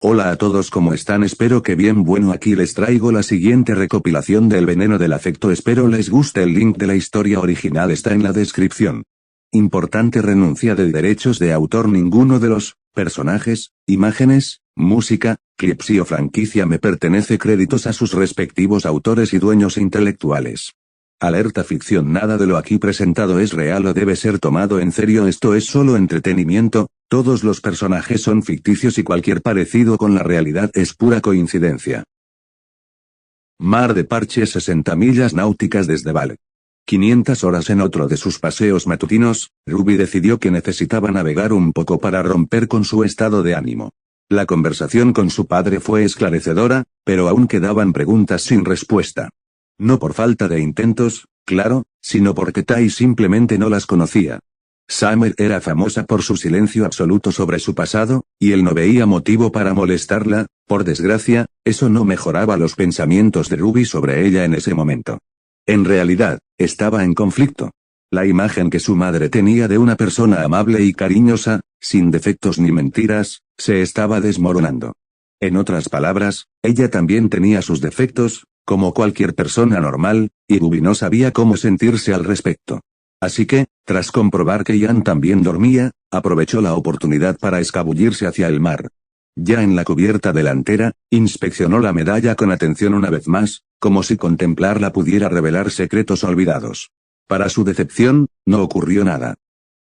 Hola a todos, ¿cómo están? Espero que bien. Bueno, aquí les traigo la siguiente recopilación del veneno del afecto. Espero les guste. El link de la historia original está en la descripción. Importante: renuncia de derechos de autor. Ninguno de los personajes, imágenes, música, clips o franquicia me pertenece. Créditos a sus respectivos autores y dueños intelectuales. Alerta: ficción. Nada de lo aquí presentado es real o debe ser tomado en serio. Esto es solo entretenimiento. Todos los personajes son ficticios y cualquier parecido con la realidad es pura coincidencia. Mar de Parches, 60 millas náuticas desde Vale. 500 horas. En otro de sus paseos matutinos, Ruby decidió que necesitaba navegar un poco para romper con su estado de ánimo. La conversación con su padre fue esclarecedora, pero aún quedaban preguntas sin respuesta. No por falta de intentos, claro, sino porque Tai simplemente no las conocía. Summer era famosa por su silencio absoluto sobre su pasado, y él no veía motivo para molestarla. Por desgracia, eso no mejoraba los pensamientos de Ruby sobre ella en ese momento. En realidad, estaba en conflicto. La imagen que su madre tenía de una persona amable y cariñosa, sin defectos ni mentiras, se estaba desmoronando. En otras palabras, ella también tenía sus defectos, como cualquier persona normal, y Ruby no sabía cómo sentirse al respecto. Así que, tras comprobar que Ian también dormía, aprovechó la oportunidad para escabullirse hacia el mar. Ya en la cubierta delantera, inspeccionó la medalla con atención una vez más, como si contemplarla pudiera revelar secretos olvidados. Para su decepción, no ocurrió nada.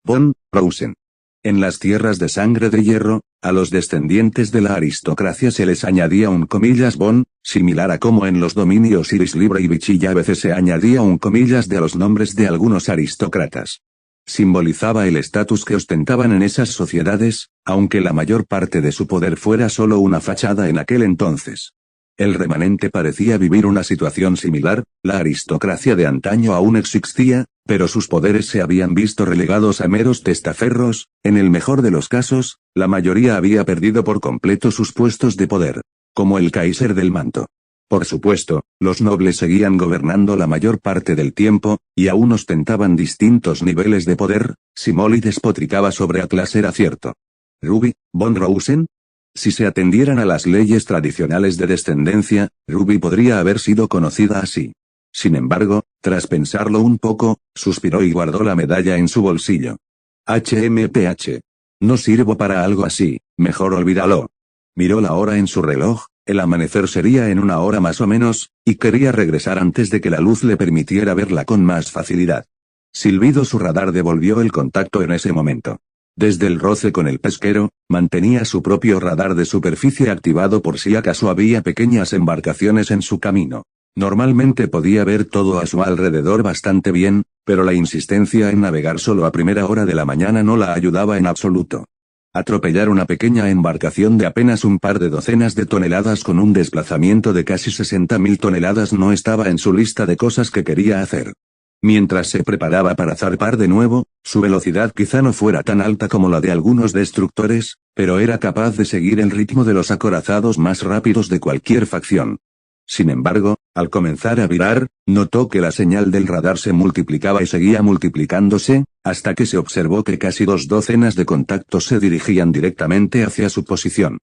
Von Rosen. En las tierras de sangre de hierro, a los descendientes de la aristocracia se les añadía un von, similar a como en los dominios Iris Libre y Bichilla a veces se añadía un de a los nombres de algunos aristócratas. Simbolizaba el estatus que ostentaban en esas sociedades, aunque la mayor parte de su poder fuera solo una fachada en aquel entonces. El remanente parecía vivir una situación similar. La aristocracia de antaño aún existía, pero sus poderes se habían visto relegados a meros testaferros. En el mejor de los casos, la mayoría había perdido por completo sus puestos de poder. Como el Kaiser del Manto. Por supuesto, los nobles seguían gobernando la mayor parte del tiempo, y aún ostentaban distintos niveles de poder. Si Molly despotricaba sobre Atlas era cierto. Ruby, von Rosen. Si se atendieran a las leyes tradicionales de descendencia, Ruby podría haber sido conocida así. Sin embargo, tras pensarlo un poco, suspiró y guardó la medalla en su bolsillo. HMPH. No sirvo para algo así, mejor olvídalo. Miró la hora en su reloj. El amanecer sería en 1 hora más o menos, y quería regresar antes de que la luz le permitiera verla con más facilidad. Silbido: su radar devolvió el contacto en ese momento. Desde el roce con el pesquero, mantenía su propio radar de superficie activado por si acaso había pequeñas embarcaciones en su camino. Normalmente podía ver todo a su alrededor bastante bien, pero la insistencia en navegar solo a primera hora de la mañana no la ayudaba en absoluto. Atropellar una pequeña embarcación de apenas un par de docenas de toneladas con un desplazamiento de casi 60.000 toneladas no estaba en su lista de cosas que quería hacer. Mientras se preparaba para zarpar de nuevo, su velocidad quizá no fuera tan alta como la de algunos destructores, pero era capaz de seguir el ritmo de los acorazados más rápidos de cualquier facción. Sin embargo, al comenzar a virar, notó que la señal del radar se multiplicaba y seguía multiplicándose, hasta que se observó que casi 2 docenas de contactos se dirigían directamente hacia su posición.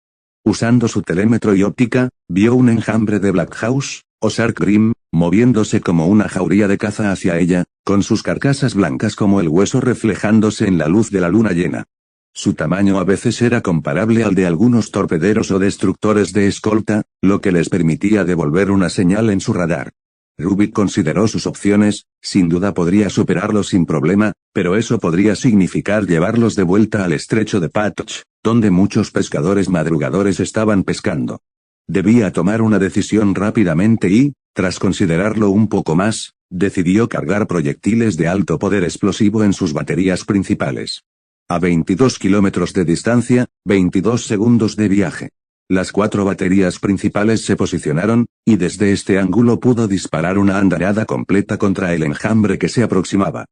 Usando su telémetro y óptica, vio un enjambre de Blackhouse, o Shark Grim, moviéndose como una jauría de caza hacia ella, con sus carcasas blancas como el hueso reflejándose en la luz de la luna llena. Su tamaño a veces era comparable al de algunos torpederos o destructores de escolta, lo que les permitía devolver una señal en su radar. Ruby consideró sus opciones. Sin duda podría superarlos sin problema, pero eso podría significar llevarlos de vuelta al estrecho de Patch, donde muchos pescadores madrugadores estaban pescando. Debía tomar una decisión rápidamente y, tras considerarlo un poco más, decidió cargar proyectiles de alto poder explosivo en sus baterías principales. A 22 kilómetros de distancia, 22 segundos de viaje. Las 4 baterías principales se posicionaron, y desde este ángulo pudo disparar una andarada completa contra el enjambre que se aproximaba.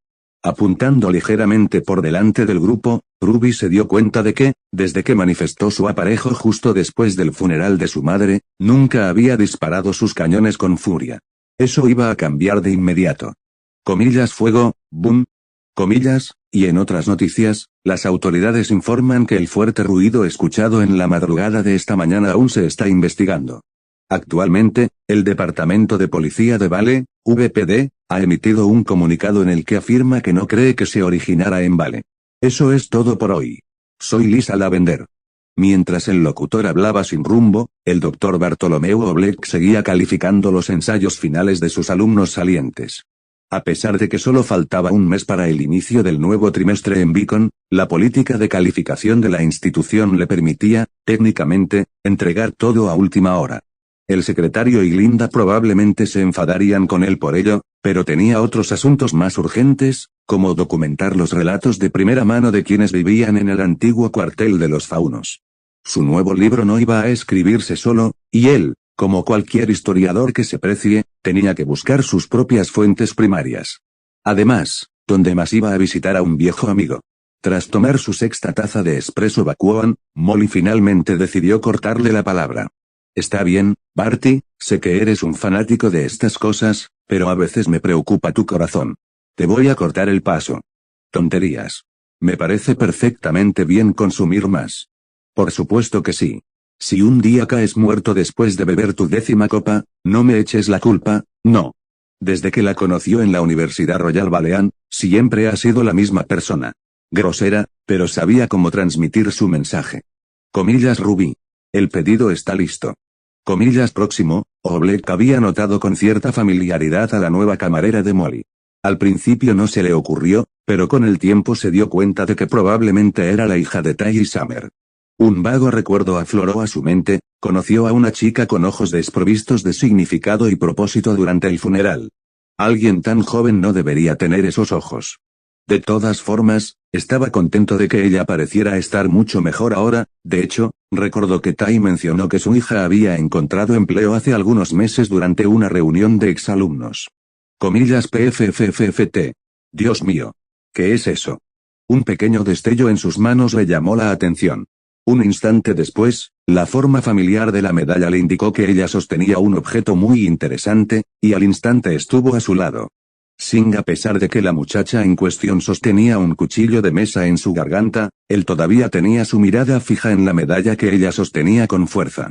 Apuntando ligeramente por delante del grupo, Ruby se dio cuenta de que, desde que manifestó su aparejo justo después del funeral de su madre, nunca había disparado sus cañones con furia. Eso iba a cambiar de inmediato. Comillas fuego, boom. Comillas, y en otras noticias, Las autoridades informan que el fuerte ruido escuchado en la madrugada de esta mañana aún se está investigando. Actualmente, el Departamento de Policía de Vale, VPD, ha emitido un comunicado en el que afirma que no cree que se originara en Vale. Eso es todo por hoy. Soy Lisa Lavender. Mientras el locutor hablaba sin rumbo, el Dr. Bartolomeu Oblek seguía calificando los ensayos finales de sus alumnos salientes. A pesar de que solo faltaba un mes para el inicio del nuevo trimestre en Beacon, la política de calificación de la institución le permitía, técnicamente, entregar todo a última hora. El secretario y Linda probablemente se enfadarían con él por ello, pero tenía otros asuntos más urgentes, como documentar los relatos de primera mano de quienes vivían en el antiguo cuartel de los faunos. Su nuevo libro no iba a escribirse solo, y él, como cualquier historiador que se precie, tenía que buscar sus propias fuentes primarias. Además, donde más iba a visitar a un viejo amigo. Tras tomar su sexta taza de espresso Bakuan, Molly finalmente decidió cortarle la palabra. Está bien, Barty, sé que eres un fanático de estas cosas, pero a veces me preocupa tu corazón. Te voy a cortar el paso. Tonterías. Me parece perfectamente bien consumir más. Por supuesto que sí. Si un día caes muerto después de beber tu 10ª copa, no me eches la culpa, no. Desde que la conoció en la Universidad Royal Balean, siempre ha sido la misma persona. Grosera, pero sabía cómo transmitir su mensaje. Comillas Ruby. El pedido está listo. Comillas próximo, Oblek había notado con cierta familiaridad a la nueva camarera de Molly. Al principio no se le ocurrió, pero con el tiempo se dio cuenta de que probablemente era la hija de Ty Summer. Un vago recuerdo afloró a su mente, conoció a una chica con ojos desprovistos de significado y propósito durante el funeral. Alguien tan joven no debería tener esos ojos. De todas formas, estaba contento de que ella pareciera estar mucho mejor ahora. De hecho, recordó que Ty mencionó que su hija había encontrado empleo hace algunos meses durante una reunión de exalumnos. Comillas PFFFT. Dios mío. ¿Qué es eso? Un pequeño destello en sus manos le llamó la atención. Un instante después, la forma familiar de la medalla le indicó que ella sostenía un objeto muy interesante, y al instante estuvo a su lado. Sin a pesar de que la muchacha en cuestión sostenía un cuchillo de mesa en su garganta, él todavía tenía su mirada fija en la medalla que ella sostenía con fuerza.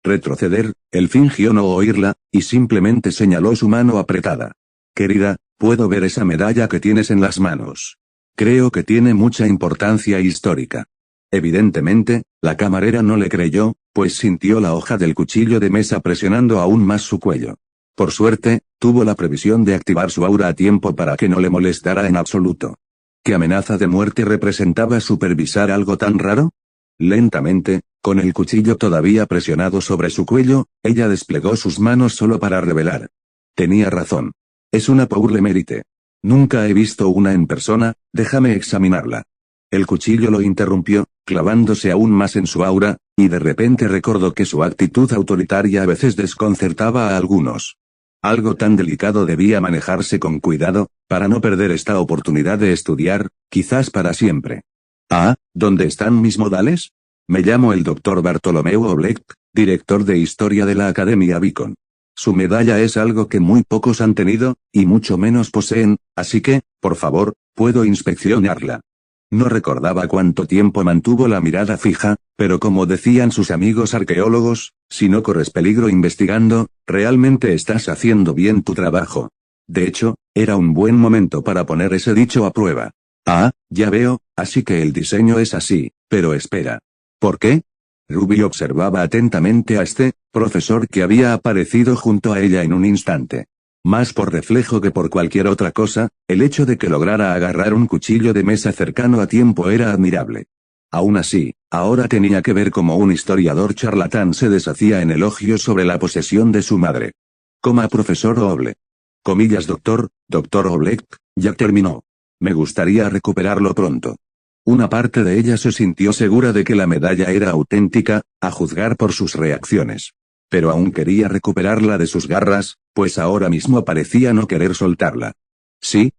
Retroceder, él fingió no oírla, y simplemente señaló su mano apretada. Querida, puedo ver esa medalla que tienes en las manos. Creo que tiene mucha importancia histórica. Evidentemente, la camarera no le creyó, pues sintió la hoja del cuchillo de mesa presionando aún más su cuello. Por suerte, tuvo la previsión de activar su aura a tiempo para que no le molestara en absoluto. ¿Qué amenaza de muerte representaba supervisar algo tan raro? Lentamente, con el cuchillo todavía presionado sobre su cuello, ella desplegó sus manos solo para revelar. Tenía razón. Es una Pour Mérite. Nunca he visto una en persona, déjame examinarla. El cuchillo lo interrumpió, clavándose aún más en su aura, y de repente recordó que su actitud autoritaria a veces desconcertaba a algunos. Algo tan delicado debía manejarse con cuidado, para no perder esta oportunidad de estudiar, quizás para siempre. Ah, ¿dónde están mis modales? Me llamo el Dr. Bartolomeu Oblek, director de Historia de la Academia Beacon. Su medalla es algo que muy pocos han tenido, y mucho menos poseen, así que, por favor, puedo inspeccionarla. No recordaba cuánto tiempo mantuvo la mirada fija, pero como decían sus amigos arqueólogos, si no corres peligro investigando, realmente estás haciendo bien tu trabajo. De hecho, era un buen momento para poner ese dicho a prueba. Ah, ya veo, así que el diseño es así, pero espera. ¿Por qué? Ruby observaba atentamente a este profesor que había aparecido junto a ella en un instante. Más por reflejo que por cualquier otra cosa, el hecho de que lograra agarrar un cuchillo de mesa cercano a tiempo era admirable. Aún así, ahora tenía que ver cómo un historiador charlatán se deshacía en elogios sobre la posesión de su madre. Coma profesor Oble. Comillas doctor Oblek, ya terminó. Me gustaría recuperarlo pronto. Una parte de ella se sintió segura de que la medalla era auténtica, a juzgar por sus reacciones. Pero aún quería recuperarla de sus garras, pues ahora mismo parecía no querer soltarla. Sí,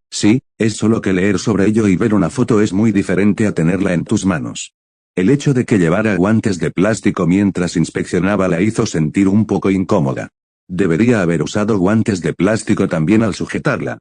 es solo que leer sobre ello y ver una foto es muy diferente a tenerla en tus manos. El hecho de que llevara guantes de plástico mientras inspeccionaba la hizo sentir un poco incómoda. Debería haber usado guantes de plástico también al sujetarla.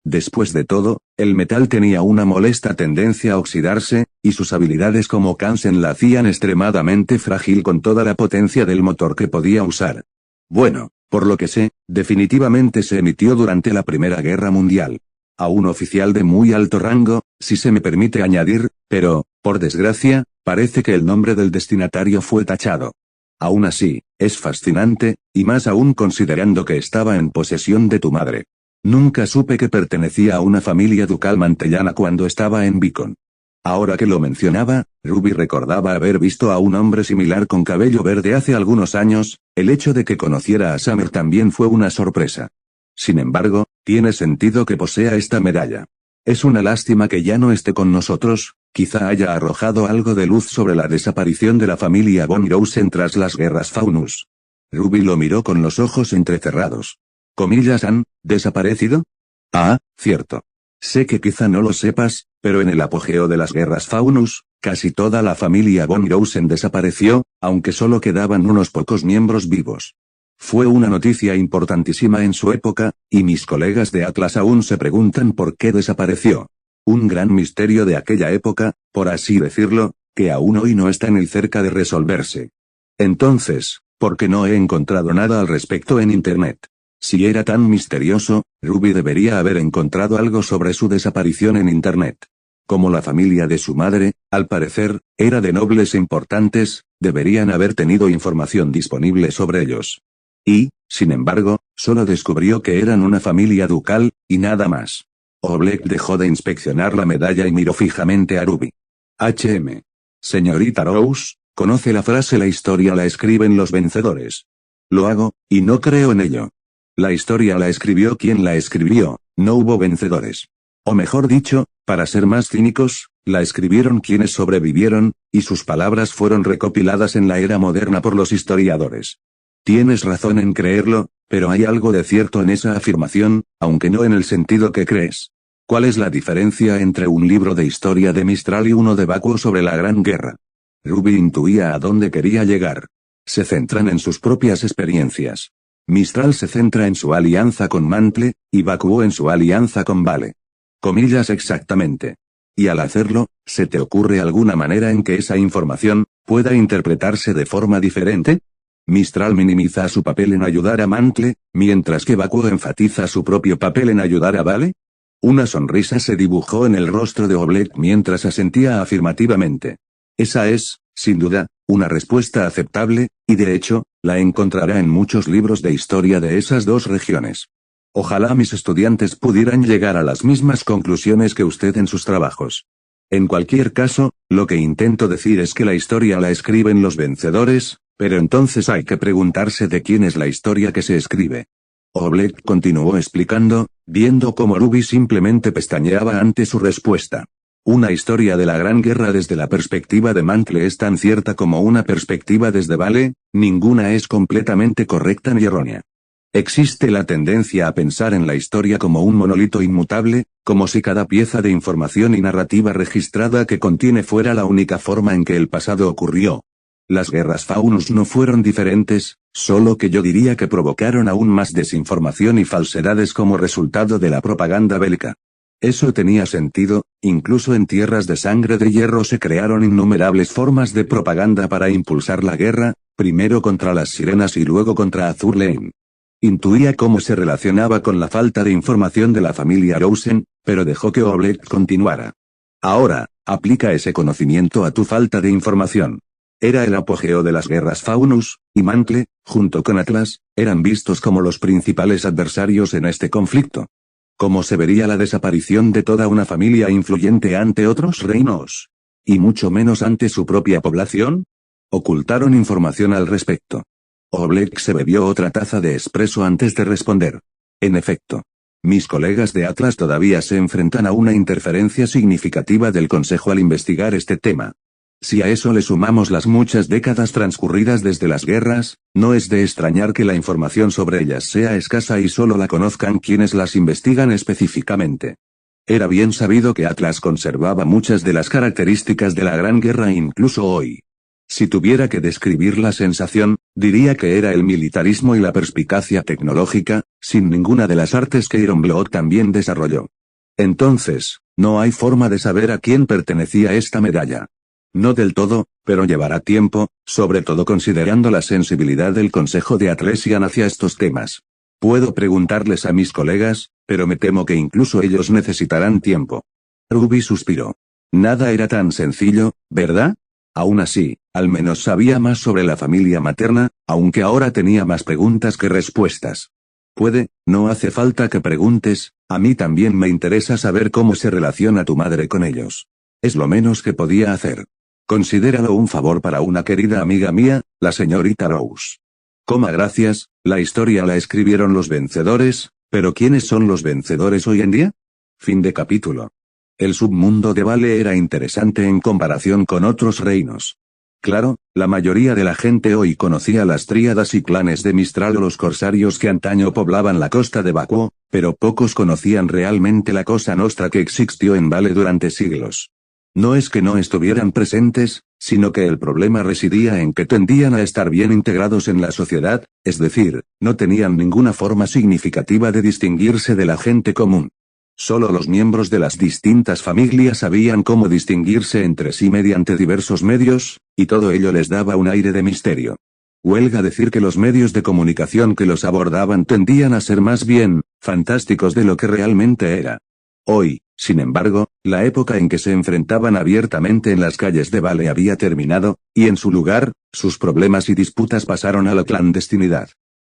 Después de todo, el metal tenía una molesta tendencia a oxidarse, y sus habilidades como Kansen la hacían extremadamente frágil con toda la potencia del motor que podía usar. Bueno, por lo que sé, definitivamente se emitió durante la Primera Guerra Mundial. A un oficial de muy alto rango, si se me permite añadir, pero, por desgracia, parece que el nombre del destinatario fue tachado. Aún así, es fascinante, y más aún considerando que estaba en posesión de tu madre. Nunca supe que pertenecía a una familia ducal mantellana cuando estaba en Beacon. Ahora que lo mencionaba, Ruby recordaba haber visto a un hombre similar con cabello verde hace algunos años. El hecho de que conociera a Summer también fue una sorpresa. Sin embargo, tiene sentido que posea esta medalla. Es una lástima que ya no esté con nosotros, quizá haya arrojado algo de luz sobre la desaparición de la familia von Rosen tras las guerras Faunus. Ruby lo miró con los ojos entrecerrados. ¿Comillas han desaparecido? Ah, cierto. Sé que quizá no lo sepas, pero en el apogeo de las guerras Faunus, casi toda la familia von Rosen desapareció, aunque solo quedaban unos pocos miembros vivos. Fue una noticia importantísima en su época, y mis colegas de Atlas aún se preguntan por qué desapareció. Un gran misterio de aquella época, por así decirlo, que aún hoy no está ni cerca de resolverse. Entonces, ¿por qué no he encontrado nada al respecto en Internet? Si era tan misterioso, Ruby debería haber encontrado algo sobre su desaparición en Internet. Como la familia de su madre, al parecer, era de nobles importantes, deberían haber tenido información disponible sobre ellos. Y, sin embargo, solo descubrió que eran una familia ducal, y nada más. Oblek dejó de inspeccionar la medalla y miró fijamente a Ruby. Señorita Rose, ¿conoce la frase "la historia la escriben los vencedores"? Lo hago, y no creo en ello. La historia la escribió quien la escribió, no hubo vencedores. O mejor dicho, para ser más cínicos, la escribieron quienes sobrevivieron, y sus palabras fueron recopiladas en la era moderna por los historiadores. Tienes razón en creerlo, pero hay algo de cierto en esa afirmación, aunque no en el sentido que crees. ¿Cuál es la diferencia entre un libro de historia de Mistral y uno de Vacuo sobre la Gran Guerra? Ruby intuía a dónde quería llegar. Se centran en sus propias experiencias. Mistral se centra en su alianza con Mantle, y Vacuo en su alianza con Vale. Comillas exactamente. Y al hacerlo, ¿se te ocurre alguna manera en que esa información pueda interpretarse de forma diferente? Mistral minimiza su papel en ayudar a Mantle, mientras que Vacuo enfatiza su propio papel en ayudar a Vale. Una sonrisa se dibujó en el rostro de Oblek mientras asentía afirmativamente. Esa es, sin duda, una respuesta aceptable, y de hecho, la encontrará en muchos libros de historia de esas dos regiones. Ojalá mis estudiantes pudieran llegar a las mismas conclusiones que usted en sus trabajos. En cualquier caso, lo que intento decir es que la historia la escriben los vencedores, pero entonces hay que preguntarse de quién es la historia que se escribe. Oblek continuó explicando, viendo cómo Ruby simplemente pestañeaba ante su respuesta. Una historia de la Gran Guerra desde la perspectiva de Mantle es tan cierta como una perspectiva desde Vale, ninguna es completamente correcta ni errónea. Existe la tendencia a pensar en la historia como un monolito inmutable, como si cada pieza de información y narrativa registrada que contiene fuera la única forma en que el pasado ocurrió. Las guerras Faunus no fueron diferentes, solo que yo diría que provocaron aún más desinformación y falsedades como resultado de la propaganda bélica. Eso tenía sentido, incluso en tierras de sangre de hierro se crearon innumerables formas de propaganda para impulsar la guerra, primero contra las sirenas y luego contra Azur Lane. Intuía cómo se relacionaba con la falta de información de la familia Rosen, pero dejó que Oblek continuara. Ahora, aplica ese conocimiento a tu falta de información. Era el apogeo de las guerras Faunus, y Mantle, junto con Atlas, eran vistos como los principales adversarios en este conflicto. ¿Cómo se vería la desaparición de toda una familia influyente ante otros reinos? ¿Y mucho menos ante su propia población? Ocultaron información al respecto. Oblek se bebió otra taza de espresso antes de responder. En efecto. Mis colegas de Atlas todavía se enfrentan a una interferencia significativa del Consejo al investigar este tema. Si a eso le sumamos las muchas décadas transcurridas desde las guerras, no es de extrañar que la información sobre ellas sea escasa y solo la conozcan quienes las investigan específicamente. Era bien sabido que Atlas conservaba muchas de las características de la Gran Guerra incluso hoy. Si tuviera que describir la sensación, diría que era el militarismo y la perspicacia tecnológica, sin ninguna de las artes que Iron Blood también desarrolló. Entonces, no hay forma de saber a quién pertenecía esta medalla. No del todo, pero llevará tiempo, sobre todo considerando la sensibilidad del Consejo de Atlesian hacia estos temas. Puedo preguntarles a mis colegas, pero me temo que incluso ellos necesitarán tiempo. Ruby suspiró. Nada era tan sencillo, ¿verdad? Aún así, al menos sabía más sobre la familia materna, aunque ahora tenía más preguntas que respuestas. No hace falta que preguntes, a mí también me interesa saber cómo se relaciona tu madre con ellos. Es lo menos que podía hacer. Considéralo un favor para una querida amiga mía, la señorita Rose. Gracias, la historia la escribieron los vencedores, pero ¿quiénes son los vencedores hoy en día? Fin de capítulo. El submundo de Vale era interesante en comparación con otros reinos. Claro, la mayoría de la gente hoy conocía las tríadas y clanes de Mistral o los corsarios que antaño poblaban la costa de Bakuo, pero pocos conocían realmente la Cosa Nostra que existió en Vale durante siglos. No es que no estuvieran presentes, sino que el problema residía en que tendían a estar bien integrados en la sociedad, es decir, no tenían ninguna forma significativa de distinguirse de la gente común. Solo los miembros de las distintas familias sabían cómo distinguirse entre sí mediante diversos medios, y todo ello les daba un aire de misterio. Huelga decir que los medios de comunicación que los abordaban tendían a ser más bien, fantásticos de lo que realmente era. Hoy, sin embargo, la época en que se enfrentaban abiertamente en las calles de Vale había terminado, y en su lugar, sus problemas y disputas pasaron a la clandestinidad.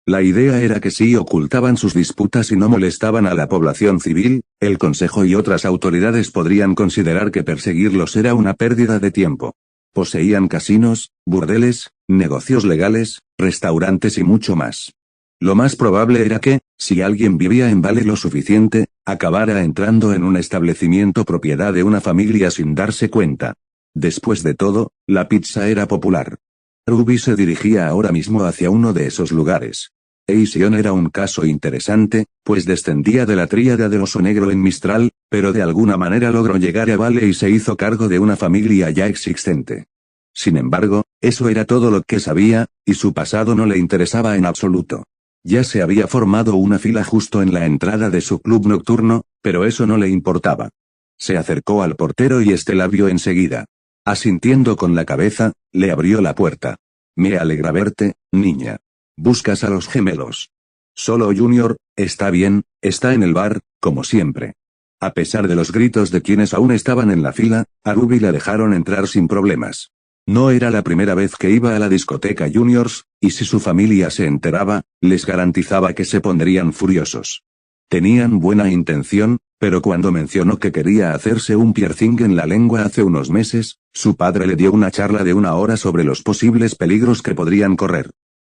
La idea era que si ocultaban sus disputas y no molestaban a la población civil, el Consejo y otras autoridades podrían considerar que perseguirlos era una pérdida de tiempo. Poseían casinos, burdeles, negocios legales, restaurantes y mucho más. Lo más probable era que, si alguien vivía en Vale lo suficiente, acabara entrando en un establecimiento propiedad de una familia sin darse cuenta. Después de todo, la pizza era popular. Ruby se dirigía ahora mismo hacia uno de esos lugares. Eision era un caso interesante, pues descendía de la tríada de Oso Negro en Mistral, pero de alguna manera logró llegar a Vale y se hizo cargo de una familia ya existente. Sin embargo, eso era todo lo que sabía, y su pasado no le interesaba en absoluto. Ya se había formado una fila justo en la entrada de su club nocturno, pero eso no le importaba. Se acercó al portero y este la vio enseguida. Asintiendo con la cabeza, le abrió la puerta. Me alegra verte, niña. ¿Buscas a los gemelos? Solo Junior, está bien, está en el bar, como siempre. A pesar de los gritos de quienes aún estaban en la fila, a Ruby la dejaron entrar sin problemas. No era la primera vez que iba a la discoteca Juniors, y si su familia se enteraba, les garantizaba que se pondrían furiosos. Tenían buena intención, pero cuando mencionó que quería hacerse un piercing en la lengua hace unos meses, su padre le dio una charla de 1 hora sobre los posibles peligros que podrían correr.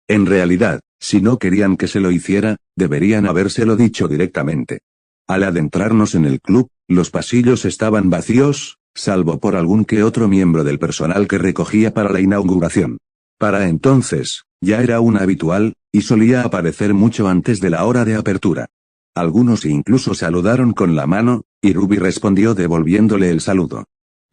En realidad, si no querían que se lo hiciera, deberían habérselo dicho directamente. Al adentrarnos en el club, los pasillos estaban vacíos, salvo por algún que otro miembro del personal que recogía para la inauguración. Para entonces, ya era un habitual, y solía aparecer mucho antes de la hora de apertura. Algunos incluso saludaron con la mano, y Ruby respondió devolviéndole el saludo.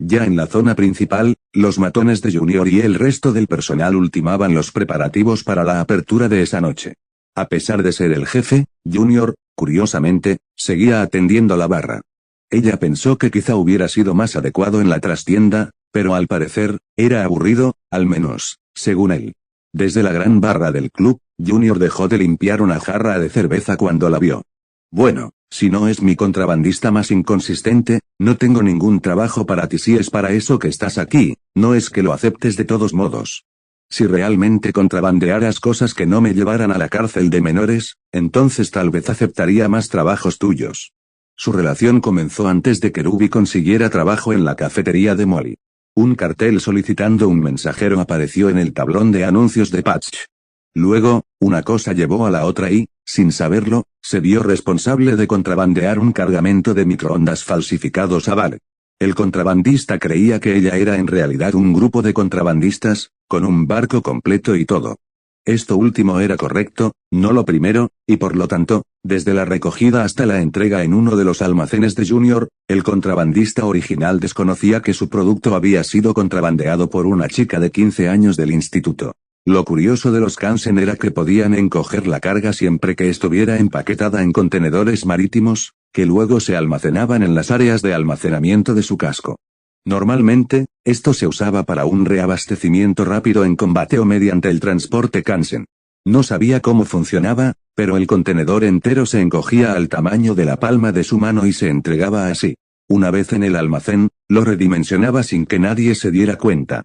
Ya en la zona principal, los matones de Junior y el resto del personal ultimaban los preparativos para la apertura de esa noche. A pesar de ser el jefe, Junior, curiosamente, seguía atendiendo la barra. Ella pensó que quizá hubiera sido más adecuado en la trastienda, pero al parecer, era aburrido, al menos, según él. Desde la gran barra del club, Junior dejó de limpiar una jarra de cerveza cuando la vio. Bueno, si no es mi contrabandista más inconsistente, no tengo ningún trabajo para ti si es para eso que estás aquí, no es que lo aceptes de todos modos. Si realmente contrabandearas cosas que no me llevaran a la cárcel de menores, entonces tal vez aceptaría más trabajos tuyos. Su relación comenzó antes de que Ruby consiguiera trabajo en la cafetería de Molly. Un cartel solicitando un mensajero apareció en el tablón de anuncios de Patch. Luego, una cosa llevó a la otra y, sin saberlo, se vio responsable de contrabandear un cargamento de microondas falsificados a Vale. El contrabandista creía que ella era en realidad un grupo de contrabandistas, con un barco completo y todo. Esto último era correcto, no lo primero, y por lo tanto, desde la recogida hasta la entrega en uno de los almacenes de Junior, el contrabandista original desconocía que su producto había sido contrabandeado por una chica de 15 años del instituto. Lo curioso de los Kansen era que podían encoger la carga siempre que estuviera empaquetada en contenedores marítimos, que luego se almacenaban en las áreas de almacenamiento de su casco. Normalmente, esto se usaba para un reabastecimiento rápido en combate o mediante el transporte Kansen. No sabía cómo funcionaba, pero el contenedor entero se encogía al tamaño de la palma de su mano y se entregaba así. Una vez en el almacén, lo redimensionaba sin que nadie se diera cuenta.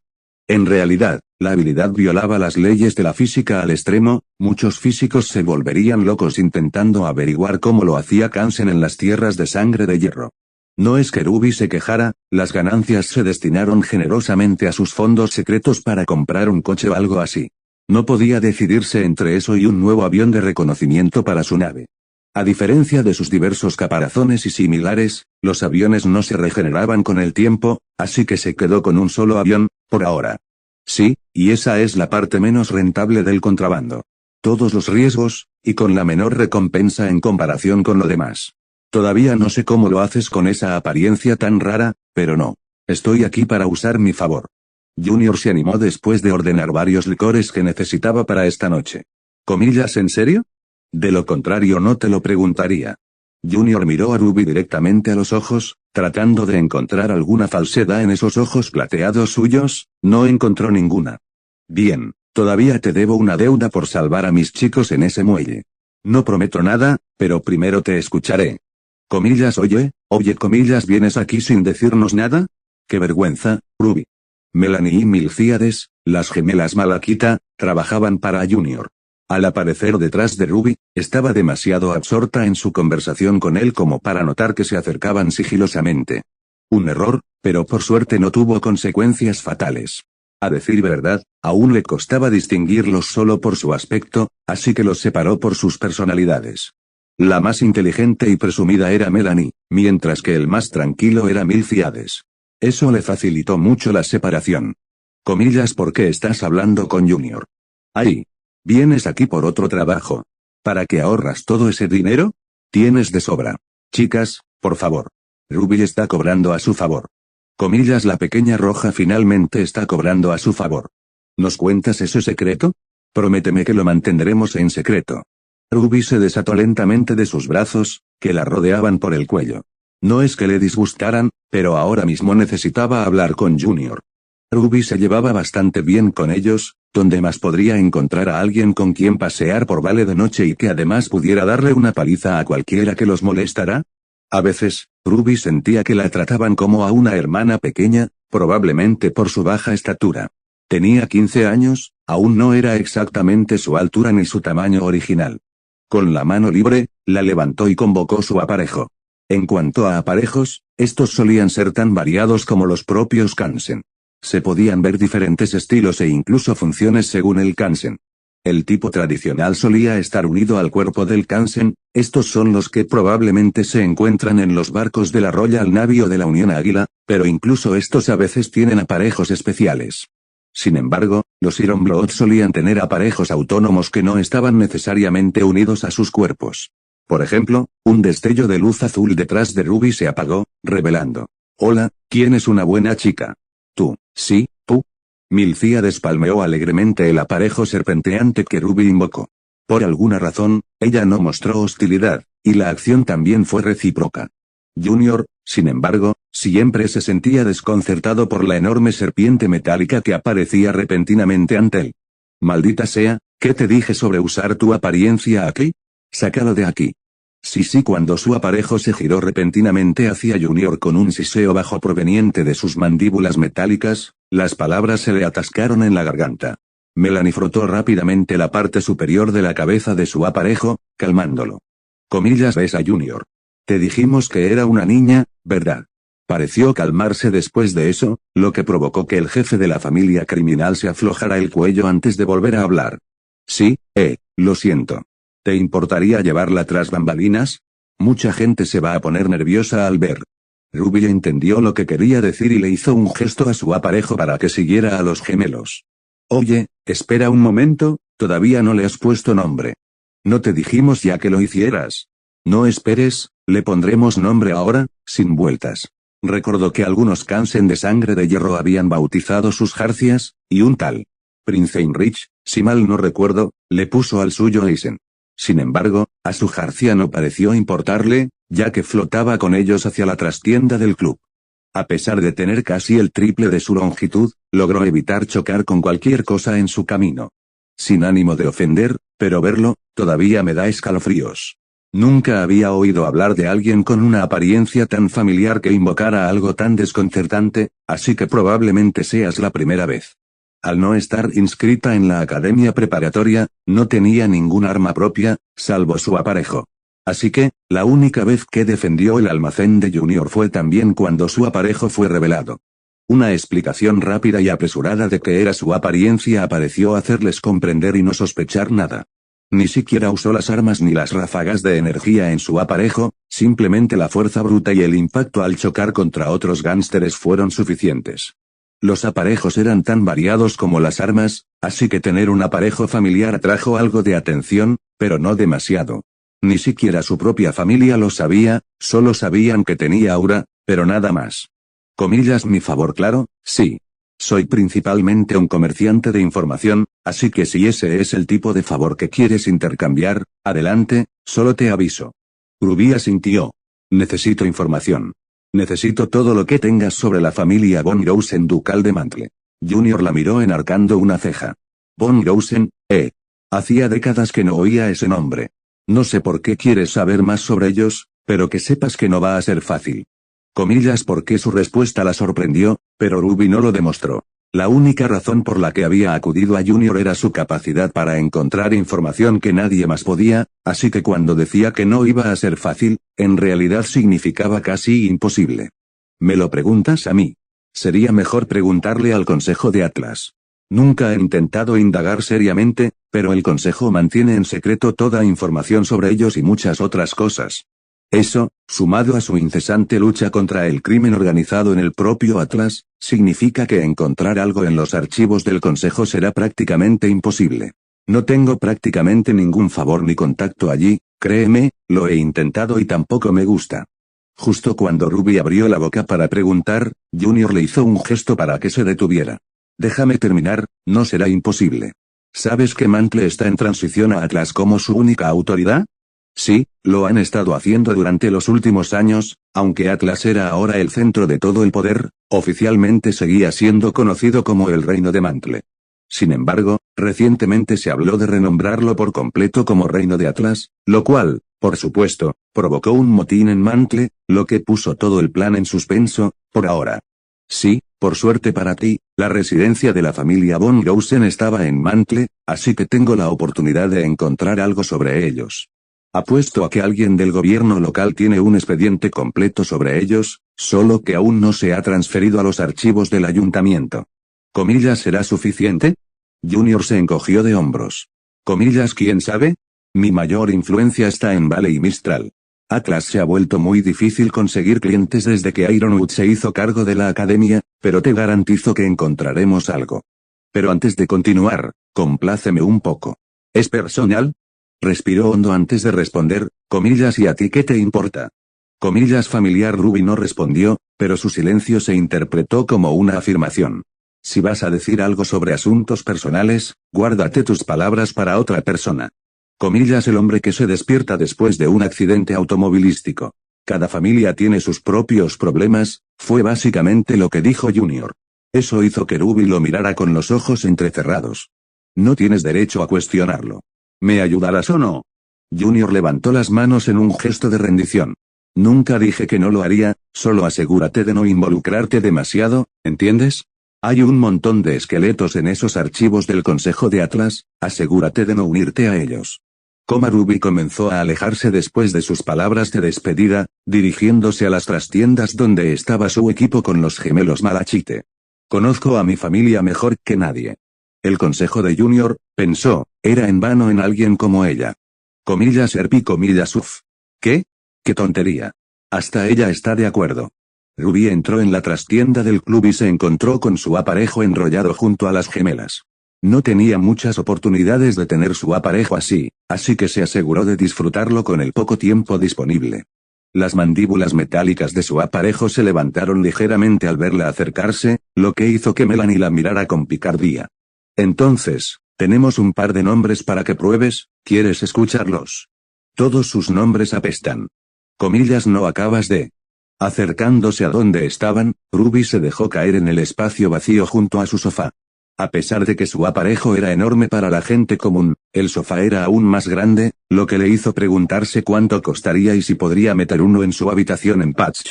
En realidad, la habilidad violaba las leyes de la física al extremo, muchos físicos se volverían locos intentando averiguar cómo lo hacía Kansen en las tierras de sangre de hierro. No es que Ruby se quejara, las ganancias se destinaron generosamente a sus fondos secretos para comprar un coche o algo así. No podía decidirse entre eso y un nuevo avión de reconocimiento para su nave. A diferencia de sus diversos caparazones y similares, los aviones no se regeneraban con el tiempo, así que se quedó con un solo avión, por ahora. Sí, y esa es la parte menos rentable del contrabando. Todos los riesgos, y con la menor recompensa en comparación con lo demás. Todavía no sé cómo lo haces con esa apariencia tan rara, pero no. Estoy aquí para usar mi favor. Junior se animó después de ordenar varios licores que necesitaba para esta noche. ¿Comillas en serio? De lo contrario no te lo preguntaría. Junior miró a Ruby directamente a los ojos, tratando de encontrar alguna falsedad en esos ojos plateados suyos, no encontró ninguna. Bien, todavía te debo una deuda por salvar a mis chicos en ese muelle. No prometo nada, pero primero te escucharé. Comillas oye, comillas ¿vienes aquí sin decirnos nada? ¡Qué vergüenza, Ruby! Melanie y Milcíades, las gemelas Malaquita, trabajaban para Junior. Al aparecer detrás de Ruby, estaba demasiado absorta en su conversación con él como para notar que se acercaban sigilosamente. Un error, pero por suerte no tuvo consecuencias fatales. A decir verdad, aún le costaba distinguirlos solo por su aspecto, así que los separó por sus personalidades. La más inteligente y presumida era Melanie, mientras que el más tranquilo era Milcíades. Eso le facilitó mucho la separación. Comillas ¿por qué estás hablando con Junior? Ay. ¿Vienes aquí por otro trabajo? ¿Para qué ahorras todo ese dinero? Tienes de sobra. Chicas, por favor. Ruby está cobrando a su favor. Comillas la pequeña roja finalmente está cobrando a su favor. ¿Nos cuentas ese secreto? Prométeme que lo mantendremos en secreto. Ruby se desató lentamente de sus brazos, que la rodeaban por el cuello. No es que le disgustaran, pero ahora mismo necesitaba hablar con Junior. Ruby se llevaba bastante bien con ellos, donde más podría encontrar a alguien con quien pasear por Vale de noche y que además pudiera darle una paliza a cualquiera que los molestara. A veces, Ruby sentía que la trataban como a una hermana pequeña, probablemente por su baja estatura. Tenía 15 años, aún no era exactamente su altura ni su tamaño original. Con la mano libre, la levantó y convocó su aparejo. En cuanto a aparejos, estos solían ser tan variados como los propios Kansen. Se podían ver diferentes estilos e incluso funciones según el Kansen. El tipo tradicional solía estar unido al cuerpo del Kansen, estos son los que probablemente se encuentran en los barcos de la Royal Navy o de la Unión Águila, pero incluso estos a veces tienen aparejos especiales. Sin embargo, los Ironblood solían tener aparejos autónomos que no estaban necesariamente unidos a sus cuerpos. Por ejemplo, un destello de luz azul detrás de Ruby se apagó, revelando: «Hola, ¿quién es una buena chica?» «Tú, sí, tú». Milcíades palmeó alegremente el aparejo serpenteante que Ruby invocó. Por alguna razón, ella no mostró hostilidad, y la acción también fue recíproca. Junior, sin embargo, siempre se sentía desconcertado por la enorme serpiente metálica que aparecía repentinamente ante él. «Maldita sea, ¿qué te dije sobre usar tu apariencia aquí? Sácalo de aquí». Sí, cuando su aparejo se giró repentinamente hacia Junior con un siseo bajo proveniente de sus mandíbulas metálicas, las palabras se le atascaron en la garganta. Melanie frotó rápidamente la parte superior de la cabeza de su aparejo, calmándolo. Comillas ves a Junior. Te dijimos que era una niña, ¿verdad? Pareció calmarse después de eso, lo que provocó que el jefe de la familia criminal se aflojara el cuello antes de volver a hablar. Sí, lo siento. ¿Te importaría llevarla tras bambalinas? Mucha gente se va a poner nerviosa al ver. Ruby entendió lo que quería decir y le hizo un gesto a su aparejo para que siguiera a los gemelos. Oye, espera un momento, todavía no le has puesto nombre. ¿No te dijimos ya que lo hicieras? No esperes, le pondremos nombre ahora, sin vueltas. Recordó que algunos Kansen de sangre de hierro habían bautizado sus jarcias, y un tal Prince Heinrich, si mal no recuerdo, le puso al suyo Eisen. Sin embargo, a su jarcia no pareció importarle, ya que flotaba con ellos hacia la trastienda del club. A pesar de tener casi el triple de su longitud, logró evitar chocar con cualquier cosa en su camino. Sin ánimo de ofender, pero verlo, todavía me da escalofríos. Nunca había oído hablar de alguien con una apariencia tan familiar que invocara algo tan desconcertante, así que probablemente seas la primera vez. Al no estar inscrita en la academia preparatoria, no tenía ningún arma propia, salvo su aparejo. Así que, la única vez que defendió el almacén de Junior fue también cuando su aparejo fue revelado. Una explicación rápida y apresurada de que era su apariencia pareció hacerles comprender y no sospechar nada. Ni siquiera usó las armas ni las ráfagas de energía en su aparejo, simplemente la fuerza bruta y el impacto al chocar contra otros gánsteres fueron suficientes. Los aparejos eran tan variados como las armas, así que tener un aparejo familiar atrajo algo de atención, pero no demasiado. Ni siquiera su propia familia lo sabía, solo sabían que tenía aura, pero nada más. Comillas mi favor claro, sí. Soy principalmente un comerciante de información, así que si ese es el tipo de favor que quieres intercambiar, adelante, solo te aviso. Ruby asintió. Necesito información. Necesito todo lo que tengas sobre la familia von Rosen ducal de Mantle. Junior la miró enarcando una ceja. Von Rosen, Hacía décadas que no oía ese nombre. No sé por qué quieres saber más sobre ellos, pero que sepas que no va a ser fácil. Comillas porque su respuesta la sorprendió, pero Ruby no lo demostró. La única razón por la que había acudido a Junior era su capacidad para encontrar información que nadie más podía, así que cuando decía que no iba a ser fácil, en realidad significaba casi imposible. ¿Me lo preguntas a mí? Sería mejor preguntarle al Consejo de Atlas. Nunca he intentado indagar seriamente, pero el Consejo mantiene en secreto toda información sobre ellos y muchas otras cosas. Eso, sumado a su incesante lucha contra el crimen organizado en el propio Atlas, significa que encontrar algo en los archivos del Consejo será prácticamente imposible. No tengo prácticamente ningún favor ni contacto allí, créeme, lo he intentado y tampoco me gusta. Justo cuando Ruby abrió la boca para preguntar, Junior le hizo un gesto para que se detuviera. Déjame terminar, no será imposible. ¿Sabes que Mantle está en transición a Atlas como su única autoridad? Sí, lo han estado haciendo durante los últimos años, aunque Atlas era ahora el centro de todo el poder, oficialmente seguía siendo conocido como el Reino de Mantle. Sin embargo, recientemente se habló de renombrarlo por completo como Reino de Atlas, lo cual, por supuesto, provocó un motín en Mantle, lo que puso todo el plan en suspenso, por ahora. Sí, por suerte para ti, la residencia de la familia von Rosen estaba en Mantle, así que tengo la oportunidad de encontrar algo sobre ellos. Apuesto a que alguien del gobierno local tiene un expediente completo sobre ellos, solo que aún no se ha transferido a los archivos del ayuntamiento. ¿Comillas será suficiente? Junior se encogió de hombros. ¿Comillas quién sabe? Mi mayor influencia está en Vale y Mistral. Atlas se ha vuelto muy difícil conseguir clientes desde que Ironwood se hizo cargo de la academia, pero te garantizo que encontraremos algo. Pero antes de continuar, compláceme un poco. ¿Es personal? Respiró hondo antes de responder, comillas ¿y a ti qué te importa? Comillas familiar Ruby no respondió, pero su silencio se interpretó como una afirmación. Si vas a decir algo sobre asuntos personales, guárdate tus palabras para otra persona. Comillas el hombre que se despierta después de un accidente automovilístico. Cada familia tiene sus propios problemas, fue básicamente lo que dijo Junior. Eso hizo que Ruby lo mirara con los ojos entrecerrados. No tienes derecho a cuestionarlo. ¿Me ayudarás o no? Junior levantó las manos en un gesto de rendición. Nunca dije que no lo haría, solo asegúrate de no involucrarte demasiado, ¿entiendes? Hay un montón de esqueletos en esos archivos del Consejo de Atlas, asegúrate de no unirte a ellos. Ruby comenzó a alejarse después de sus palabras de despedida, dirigiéndose a las trastiendas donde estaba su equipo con los gemelos Malachite. Conozco a mi familia mejor que nadie. El consejo de Junior, pensó, era en vano en alguien como ella. Comillas Erpi comillas uf. ¿Qué? ¡Qué tontería! Hasta ella está de acuerdo. Ruby entró en la trastienda del club y se encontró con su aparejo enrollado junto a las gemelas. No tenía muchas oportunidades de tener su aparejo así que se aseguró de disfrutarlo con el poco tiempo disponible. Las mandíbulas metálicas de su aparejo se levantaron ligeramente al verla acercarse, lo que hizo que Melanie la mirara con picardía. Entonces, Tenemos un par de nombres para que pruebes, ¿quieres escucharlos? Todos sus nombres apestan. Comillas, no acabas de... Acercándose a donde estaban, Ruby se dejó caer en el espacio vacío junto a su sofá. A pesar de que su aparejo era enorme para la gente común, el sofá era aún más grande, lo que le hizo preguntarse cuánto costaría y si podría meter uno en su habitación en Patch.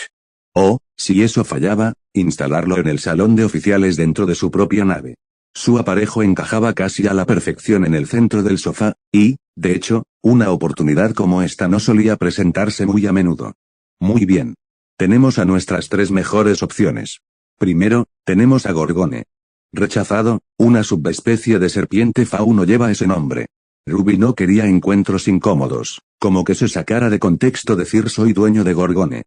O, si eso fallaba, instalarlo en el salón de oficiales dentro de su propia nave. Su aparejo encajaba casi a la perfección en el centro del sofá, y, de hecho, una oportunidad como esta no solía presentarse muy a menudo. Muy bien. Tenemos a nuestras 3 mejores opciones. Primero, tenemos a Gorgone. Rechazado, una subespecie de serpiente fauno lleva ese nombre. Ruby no quería encuentros incómodos, como que se sacara de contexto decir soy dueño de Gorgone.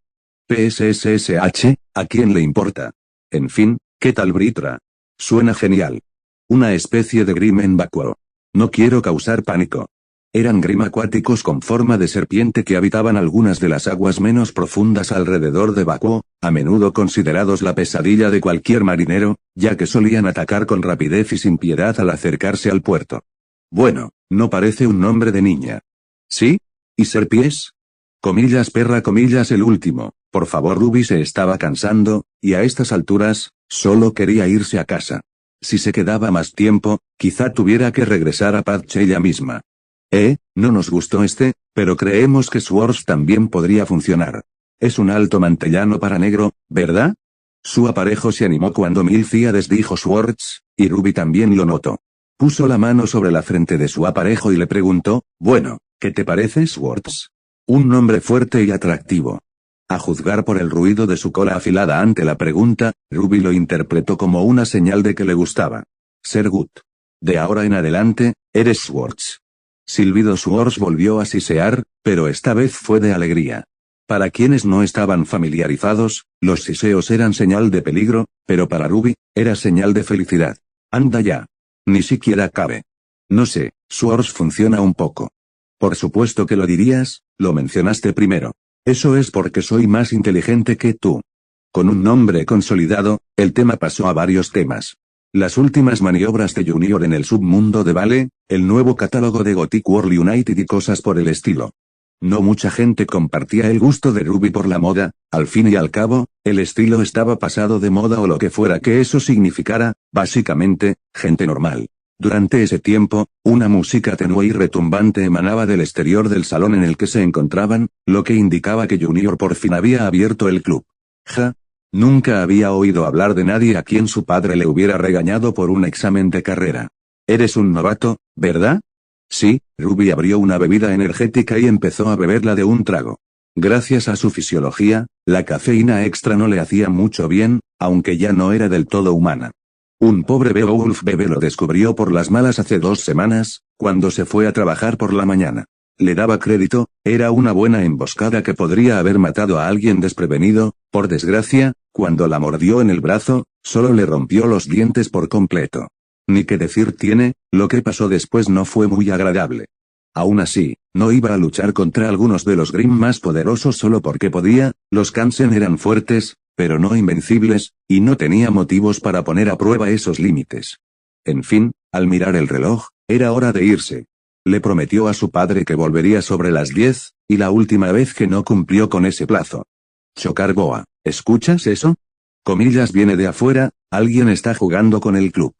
PSSSH, ¿a quién le importa? En fin, ¿qué tal Britra? Suena genial. Una especie de Grim en vacuo. No quiero causar pánico. Eran Grim acuáticos con forma de serpiente que habitaban algunas de las aguas menos profundas alrededor de Vacuo, a menudo considerados la pesadilla de cualquier marinero, ya que solían atacar con rapidez y sin piedad al acercarse al puerto. Bueno, no parece un nombre de niña. ¿Sí? ¿Y serpies? Comillas perra comillas el último, por favor Ruby se estaba cansando, y a estas alturas, solo quería irse a casa. Si se quedaba más tiempo, quizá tuviera que regresar a Patch ella misma. No nos gustó pero creemos que Swords también podría funcionar. Es un alto mantellano para negro, ¿verdad? Su aparejo se animó cuando Milcíades dijo Swords, y Ruby también lo notó. Puso la mano sobre la frente de su aparejo y le preguntó, bueno, ¿qué te parece Swords? Un nombre fuerte y atractivo. A juzgar por el ruido de su cola afilada ante la pregunta, Ruby lo interpretó como una señal de que le gustaba. Sergut. De ahora en adelante, eres Swords. Silbido Swords volvió a sisear, pero esta vez fue de alegría. Para quienes no estaban familiarizados, los siseos eran señal de peligro, pero para Ruby, era señal de felicidad. Anda ya. Ni siquiera cabe. No sé, Swords funciona un poco. Por supuesto que lo dirías, lo mencionaste primero. Eso es porque soy más inteligente que tú. Con un nombre consolidado, el tema pasó a varios temas. Las últimas maniobras de Junior en el submundo de Vale, el nuevo catálogo de Gothic World United y cosas por el estilo. No mucha gente compartía el gusto de Ruby por la moda, al fin y al cabo, el estilo estaba pasado de moda o lo que fuera que eso significara, básicamente, gente normal. Durante ese tiempo, una música tenue y retumbante emanaba del exterior del salón en el que se encontraban, lo que indicaba que Junior por fin había abierto el club. Nunca había oído hablar de nadie a quien su padre le hubiera regañado por un examen de carrera. Eres un novato, ¿verdad? Sí, Ruby abrió una bebida energética y empezó a beberla de un trago. Gracias a su fisiología, la cafeína extra no le hacía mucho bien, aunque ya no era del todo humana. Un pobre Beowulf bebé lo descubrió por las malas hace 2 semanas, cuando se fue a trabajar por la mañana. Le daba crédito, era una buena emboscada que podría haber matado a alguien desprevenido, por desgracia, cuando la mordió en el brazo, solo le rompió los dientes por completo. Ni qué decir tiene, lo que pasó después no fue muy agradable. Aún así, no iba a luchar contra algunos de los Grimm más poderosos solo porque podía, los Kansen eran fuertes, pero no invencibles, y no tenía motivos para poner a prueba esos límites. En fin, al mirar el reloj, era hora de irse. Le prometió a su padre que volvería sobre las 10, y la última vez que no cumplió con ese plazo. Chocar Boa, ¿escuchas eso? Comillas viene de afuera, alguien está jugando con el club.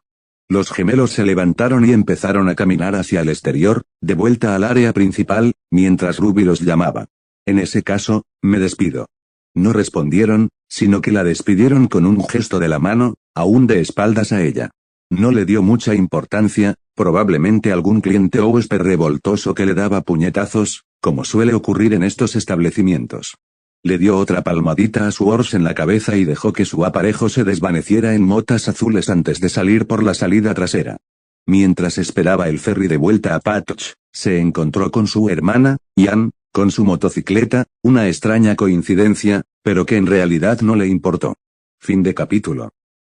Los gemelos se levantaron y empezaron a caminar hacia el exterior, de vuelta al área principal, mientras Ruby los llamaba. En ese caso, me despido. No respondieron, sino que la despidieron con un gesto de la mano, aún de espaldas a ella. No le dio mucha importancia, probablemente algún cliente o huésped revoltoso que le daba puñetazos, como suele ocurrir en estos establecimientos. Le dio otra palmadita a Swords en la cabeza y dejó que su aparejo se desvaneciera en motas azules antes de salir por la salida trasera. Mientras esperaba el ferry de vuelta a Patch, se encontró con su hermana, Ian, con su motocicleta, una extraña coincidencia, pero que en realidad no le importó. Fin de capítulo.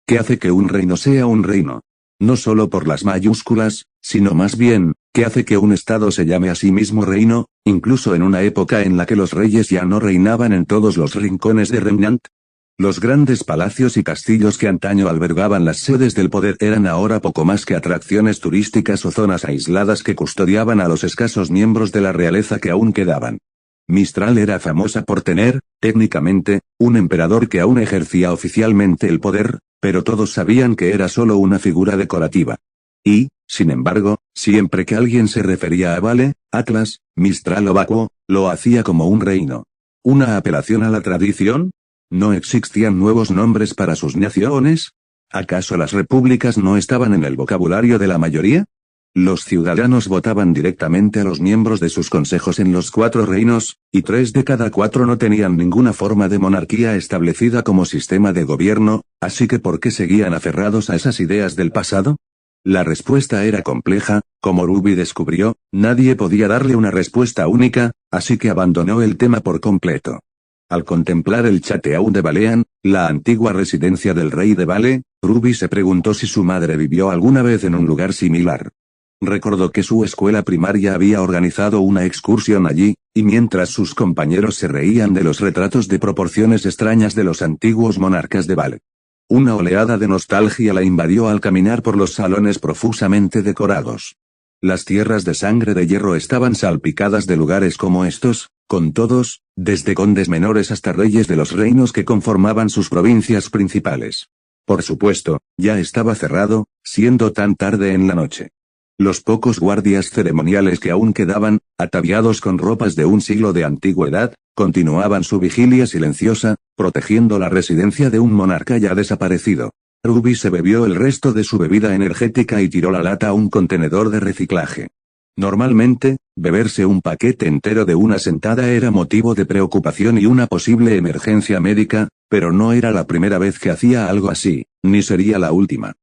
¿Qué hace que un reino sea un reino? No solo por las mayúsculas, sino más bien, ¿qué hace que un estado se llame a sí mismo reino, incluso en una época en la que los reyes ya no reinaban en todos los rincones de Remnant? Los grandes palacios y castillos que antaño albergaban las sedes del poder eran ahora poco más que atracciones turísticas o zonas aisladas que custodiaban a los escasos miembros de la realeza que aún quedaban. Mistral era famosa por tener, técnicamente, un emperador que aún ejercía oficialmente el poder, pero todos sabían que era solo una figura decorativa. Y, sin embargo, siempre que alguien se refería a Vale, Atlas, Mistral o Vacuo, lo hacía como un reino. ¿Una apelación a la tradición? ¿No existían nuevos nombres para sus naciones? ¿Acaso las repúblicas no estaban en el vocabulario de la mayoría? Los ciudadanos votaban directamente a los miembros de sus consejos en los 4 reinos, y 3 de cada 4 no tenían ninguna forma de monarquía establecida como sistema de gobierno, así que ¿por qué seguían aferrados a esas ideas del pasado? La respuesta era compleja, como Ruby descubrió, nadie podía darle una respuesta única, así que abandonó el tema por completo. Al contemplar el Château de Balean, la antigua residencia del rey de Vale, Ruby se preguntó si su madre vivió alguna vez en un lugar similar. Recordó que su escuela primaria había organizado una excursión allí, y mientras sus compañeros se reían de los retratos de proporciones extrañas de los antiguos monarcas de Vale. Una oleada de nostalgia la invadió al caminar por los salones profusamente decorados. Las tierras de sangre de hierro estaban salpicadas de lugares como estos, con todos, desde condes menores hasta reyes de los reinos que conformaban sus provincias principales. Por supuesto, ya estaba cerrado, siendo tan tarde en la noche. Los pocos guardias ceremoniales que aún quedaban, ataviados con ropas de un siglo de antigüedad, continuaban su vigilia silenciosa, protegiendo la residencia de un monarca ya desaparecido. Ruby se bebió el resto de su bebida energética y tiró la lata a un contenedor de reciclaje. Normalmente, beberse un paquete entero de una sentada era motivo de preocupación y una posible emergencia médica, pero no era la primera vez que hacía algo así, ni sería la última.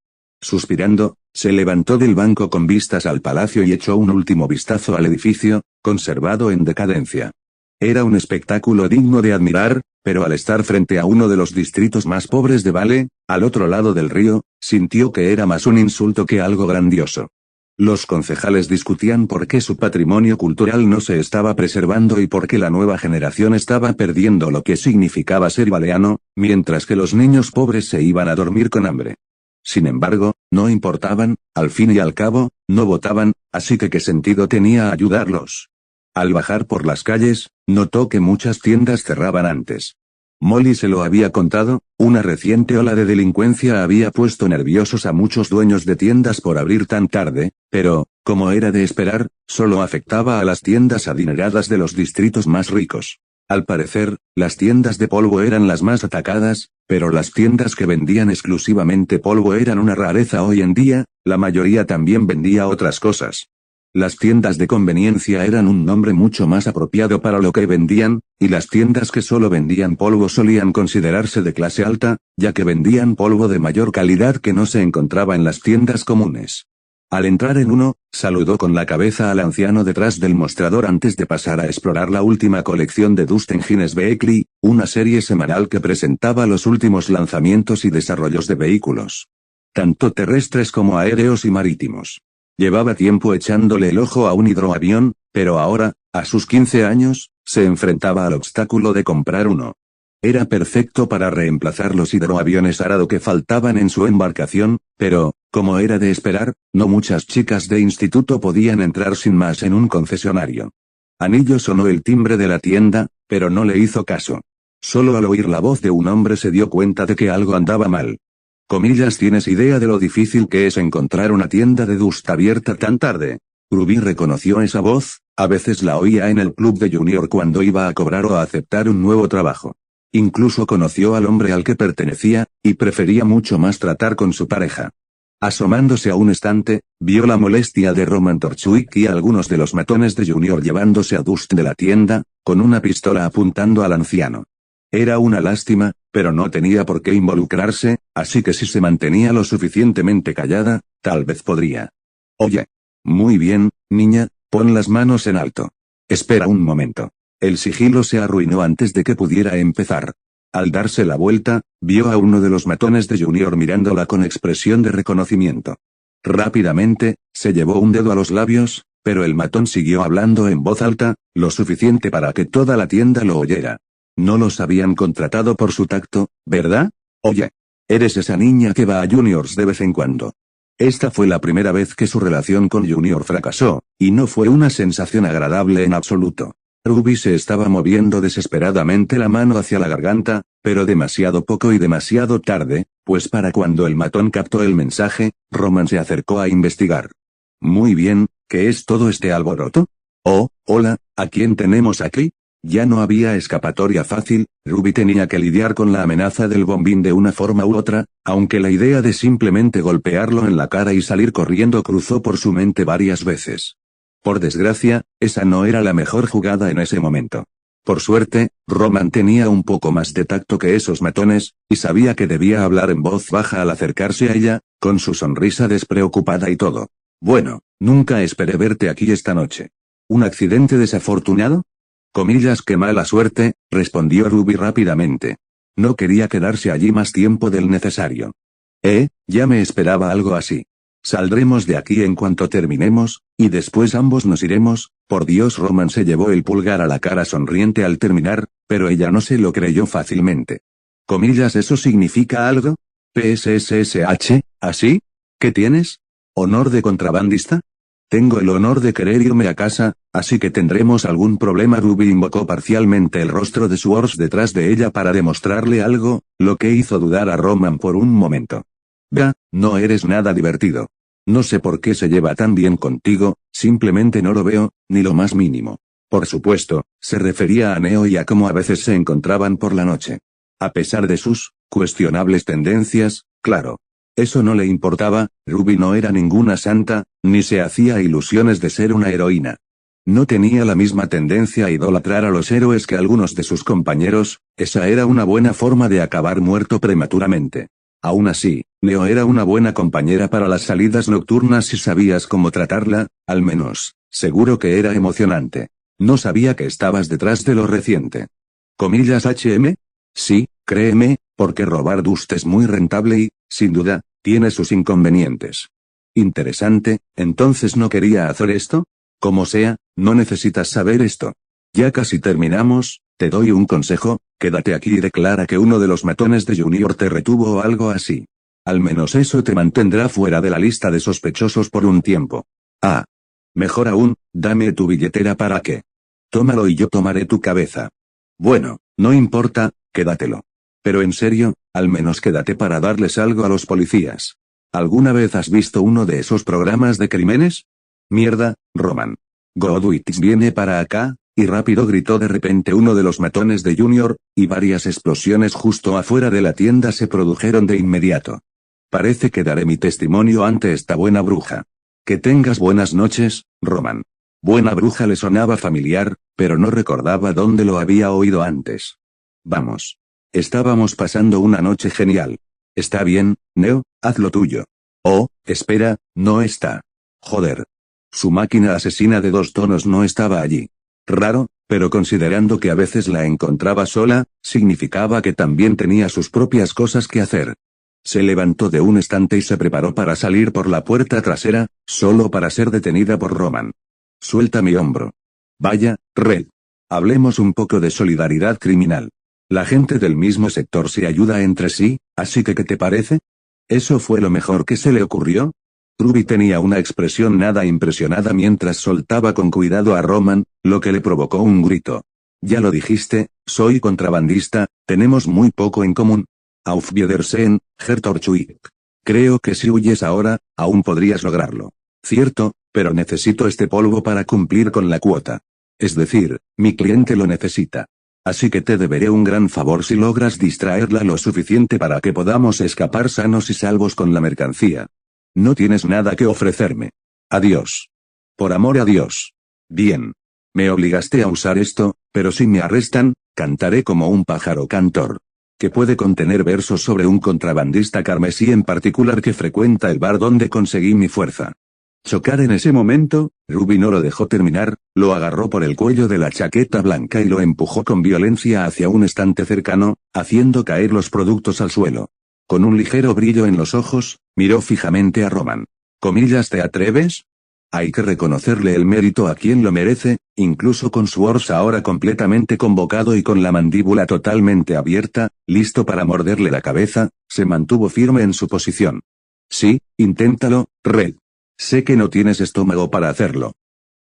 Suspirando, se levantó del banco con vistas al palacio y echó un último vistazo al edificio, conservado en decadencia. Era un espectáculo digno de admirar, pero al estar frente a uno de los distritos más pobres de Vale, al otro lado del río, sintió que era más un insulto que algo grandioso. Los concejales discutían por qué su patrimonio cultural no se estaba preservando y por qué la nueva generación estaba perdiendo lo que significaba ser baleano, mientras que los niños pobres se iban a dormir con hambre. Sin embargo, no importaban, al fin y al cabo, no votaban, así que ¿qué sentido tenía ayudarlos? Al bajar por las calles, notó que muchas tiendas cerraban antes. Molly se lo había contado, una reciente ola de delincuencia había puesto nerviosos a muchos dueños de tiendas por abrir tan tarde, pero, como era de esperar, solo afectaba a las tiendas adineradas de los distritos más ricos. Al parecer, las tiendas de polvo eran las más atacadas, pero las tiendas que vendían exclusivamente polvo eran una rareza hoy en día, la mayoría también vendía otras cosas. Las tiendas de conveniencia eran un nombre mucho más apropiado para lo que vendían, y las tiendas que solo vendían polvo solían considerarse de clase alta, ya que vendían polvo de mayor calidad que no se encontraba en las tiendas comunes. Al entrar en uno, saludó con la cabeza al anciano detrás del mostrador antes de pasar a explorar la última colección de Dust Engines Vehicle, una serie semanal que presentaba los últimos lanzamientos y desarrollos de vehículos, tanto terrestres como aéreos y marítimos. Llevaba tiempo echándole el ojo a un hidroavión, pero ahora, a sus 15 años, se enfrentaba al obstáculo de comprar uno. Era perfecto para reemplazar los hidroaviones Arado que faltaban en su embarcación, pero, como era de esperar, no muchas chicas de instituto podían entrar sin más en un concesionario. Anillo sonó el timbre de la tienda, pero no le hizo caso. Solo al oír la voz de un hombre se dio cuenta de que algo andaba mal. Comillas, ¿tienes idea de lo difícil que es encontrar una tienda de Dust abierta tan tarde? Ruby reconoció esa voz, a veces la oía en el club de junior cuando iba a cobrar o a aceptar un nuevo trabajo. Incluso conoció al hombre al que pertenecía, y prefería mucho más tratar con su pareja. Asomándose a un estante, vio la molestia de Roman Torchwick y a algunos de los matones de junior llevándose a Dust de la tienda, con una pistola apuntando al anciano. Era una lástima, pero no tenía por qué involucrarse, así que si se mantenía lo suficientemente callada, tal vez podría. Oye. Muy bien, niña, pon las manos en alto. Espera un momento. El sigilo se arruinó antes de que pudiera empezar. Al darse la vuelta, vio a uno de los matones de junior mirándola con expresión de reconocimiento. Rápidamente, se llevó un dedo a los labios, pero el matón siguió hablando en voz alta, lo suficiente para que toda la tienda lo oyera. No los habían contratado por su tacto, ¿verdad? Oye. Eres esa niña que va a Juniors de vez en cuando. Esta fue la primera vez que su relación con Junior fracasó, y no fue una sensación agradable en absoluto. Ruby se estaba moviendo desesperadamente la mano hacia la garganta, pero demasiado poco y demasiado tarde, pues para cuando el matón captó el mensaje, Roman se acercó a investigar. Muy bien, ¿qué es todo este alboroto? Oh, hola, ¿a quién tenemos aquí? Ya no había escapatoria fácil, Ruby tenía que lidiar con la amenaza del bombín de una forma u otra, aunque la idea de simplemente golpearlo en la cara y salir corriendo cruzó por su mente varias veces. Por desgracia, esa no era la mejor jugada en ese momento. Por suerte, Roman tenía un poco más de tacto que esos matones, y sabía que debía hablar en voz baja al acercarse a ella, con su sonrisa despreocupada y todo. Bueno, nunca esperé verte aquí esta noche. ¿Un accidente desafortunado? Comillas, qué mala suerte, respondió Ruby rápidamente. No quería quedarse allí más tiempo del necesario. Ya me esperaba algo así. Saldremos de aquí en cuanto terminemos, y después ambos nos iremos. Por Dios, Roman se llevó el pulgar a la cara sonriente al terminar, pero ella no se lo creyó fácilmente. Comillas, ¿eso significa algo? PSSSH, ¿así? ¿Qué tienes? ¿Honor de contrabandista? Tengo el honor de querer irme a casa, así que tendremos algún problema. Ruby invocó parcialmente el rostro de Swords detrás de ella para demostrarle algo, lo que hizo dudar a Roman por un momento. No eres nada divertido. No sé por qué se lleva tan bien contigo, simplemente no lo veo, ni lo más mínimo. Por supuesto, se refería a Neo y a cómo a veces se encontraban por la noche. A pesar de sus cuestionables tendencias, claro. Eso no le importaba, Ruby no era ninguna santa, ni se hacía ilusiones de ser una heroína. No tenía la misma tendencia a idolatrar a los héroes que algunos de sus compañeros, esa era una buena forma de acabar muerto prematuramente. Aún así, Neo era una buena compañera para las salidas nocturnas si sabías cómo tratarla, al menos, seguro que era emocionante. No sabía que estabas detrás de lo reciente. ¿Comillas HM? Sí, créeme, porque robar dust es muy rentable y, sin duda, tiene sus inconvenientes. Interesante, ¿entonces no quería hacer esto? Como sea, no necesitas saber esto. Ya casi terminamos, te doy un consejo, quédate aquí y declara que uno de los matones de Junior te retuvo o algo así. Al menos eso te mantendrá fuera de la lista de sospechosos por un tiempo. Mejor aún, dame tu billetera para qué. Tómalo y yo tomaré tu cabeza. Bueno, no importa, quédatelo. Pero en serio, al menos quédate para darles algo a los policías. ¿Alguna vez has visto uno de esos programas de crímenes? Mierda, Roman. Godwitz viene para acá, y rápido gritó de repente uno de los matones de Junior, y varias explosiones justo afuera de la tienda se produjeron de inmediato. Parece que daré mi testimonio ante esta buena bruja. Que tengas buenas noches, Roman. Buena bruja le sonaba familiar, pero no recordaba dónde lo había oído antes. Vamos. Estábamos pasando una noche genial. Está bien, Neo, haz lo tuyo. Oh, espera, no está. Joder. Su máquina asesina de 2 tonos no estaba allí. Raro, pero considerando que a veces la encontraba sola, significaba que también tenía sus propias cosas que hacer. Se levantó de un estante y se preparó para salir por la puerta trasera, solo para ser detenida por Roman. Suelta mi hombro. Vaya, Red. Hablemos un poco de solidaridad criminal. La gente del mismo sector se ayuda entre sí, así que ¿qué te parece? ¿Eso fue lo mejor que se le ocurrió? Ruby tenía una expresión nada impresionada mientras soltaba con cuidado a Roman, lo que le provocó un grito. Ya lo dijiste, soy contrabandista, tenemos muy poco en común. Auf Wiedersehen, Herr Torchwick. Creo que si huyes ahora, aún podrías lograrlo. Cierto, pero necesito este polvo para cumplir con la cuota. Es decir, mi cliente lo necesita. Así que te deberé un gran favor si logras distraerla lo suficiente para que podamos escapar sanos y salvos con la mercancía. No tienes nada que ofrecerme. Adiós. Por amor a Dios. Bien. Me obligaste a usar esto, pero si me arrestan, cantaré como un pájaro cantor. Que puede contener versos sobre un contrabandista carmesí en particular que frecuenta el bar donde conseguí mi fuerza. Chocar en ese momento, Ruby no lo dejó terminar, lo agarró por el cuello de la chaqueta blanca y lo empujó con violencia hacia un estante cercano, haciendo caer los productos al suelo. Con un ligero brillo en los ojos, miró fijamente a Roman. Comillas, ¿te atreves? Hay que reconocerle el mérito a quien lo merece, Incluso con Schwartz ahora completamente convocado y con la mandíbula totalmente abierta, listo para morderle la cabeza, se mantuvo firme en su posición. Sí, inténtalo, Red. Sé que no tienes estómago para hacerlo.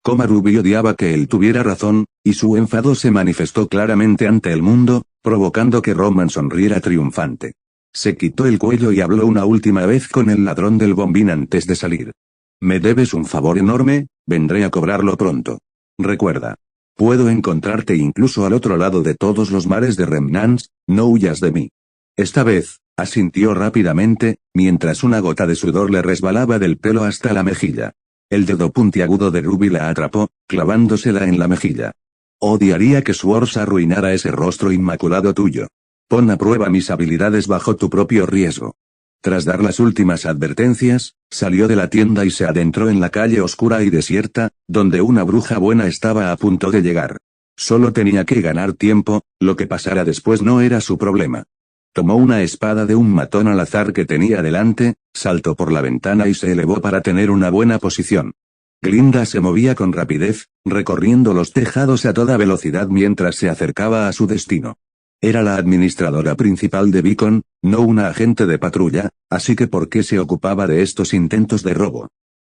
Komarubi odiaba que él tuviera razón, y su enfado se manifestó claramente ante el mundo, provocando que Roman sonriera triunfante. Se quitó el cuello y habló una última vez con el ladrón del bombín antes de salir. Me debes un favor enorme, vendré a cobrarlo pronto. Recuerda. Puedo encontrarte incluso al otro lado de todos los mares de Remnants, no huyas de mí. Esta vez, asintió rápidamente, mientras una gota de sudor le resbalaba del pelo hasta la mejilla. El dedo puntiagudo de Ruby la atrapó, clavándosela en la mejilla. Odiaría que Schwartz arruinara ese rostro inmaculado tuyo. Pon a prueba mis habilidades bajo tu propio riesgo. Tras dar las últimas advertencias, salió de la tienda y se adentró en la calle oscura y desierta, donde una bruja buena estaba a punto de llegar. Solo tenía que ganar tiempo, lo que pasara después no era su problema. Tomó una espada de un matón al azar que tenía delante, saltó por la ventana y se elevó para tener una buena posición. Glinda se movía con rapidez, recorriendo los tejados a toda velocidad mientras se acercaba a su destino. Era la administradora principal de Beacon, no una agente de patrulla, así que ¿por qué se ocupaba de estos intentos de robo?